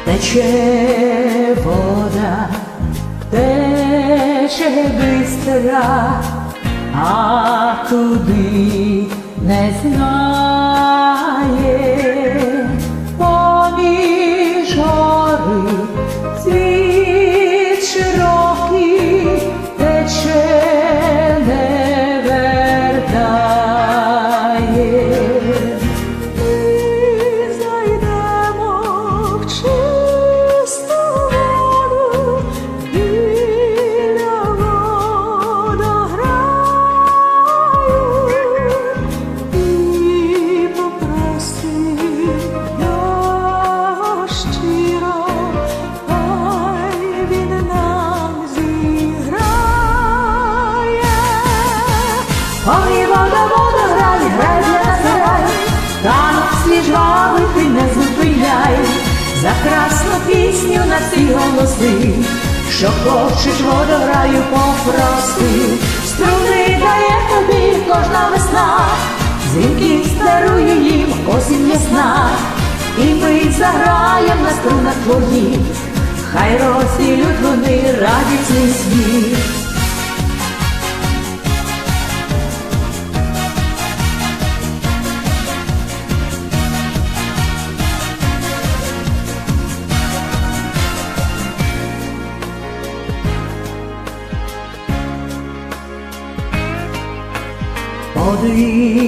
Тече вода, тече бистра, а куди не знає. Поміж гори світ широкий тече, не вертає. Ой, вода, вода, грай, грай для нас, грай, танок свій жвавий ти не зупиняй, за красну пісню на всі голоси, що хочеш, воду граю, попроси. Струни дає тобі кожна весна, дзвінки дарує їм осінь ясна, і ми заграєм на струнах твоїх, хай розділють вони радісний світ.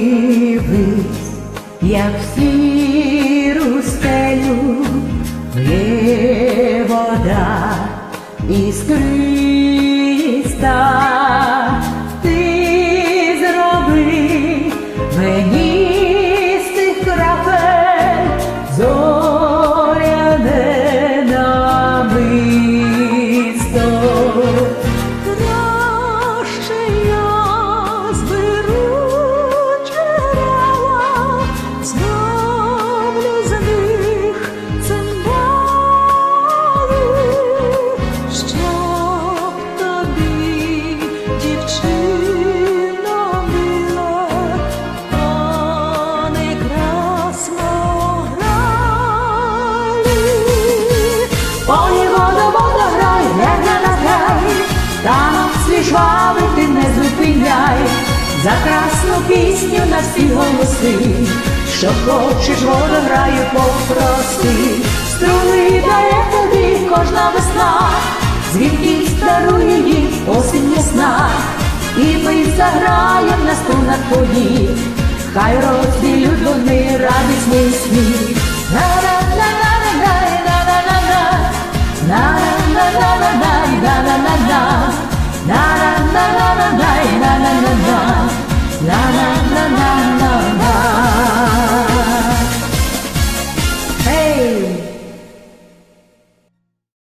Подивись, як в сіру стелю б'є вода іскриста. Ти зроби мені з тих крапель зоряне намисто. Танок свій жвавий ти не зупиняй, за красну пісню на всі голоси, що хочеш, воду граю, попроси. Струни дає тобі кожна весна, дзвінки дарує їм осінь ясна, і ми заграєм на струнах твоїх, хай розділють вони радісний сміх. Na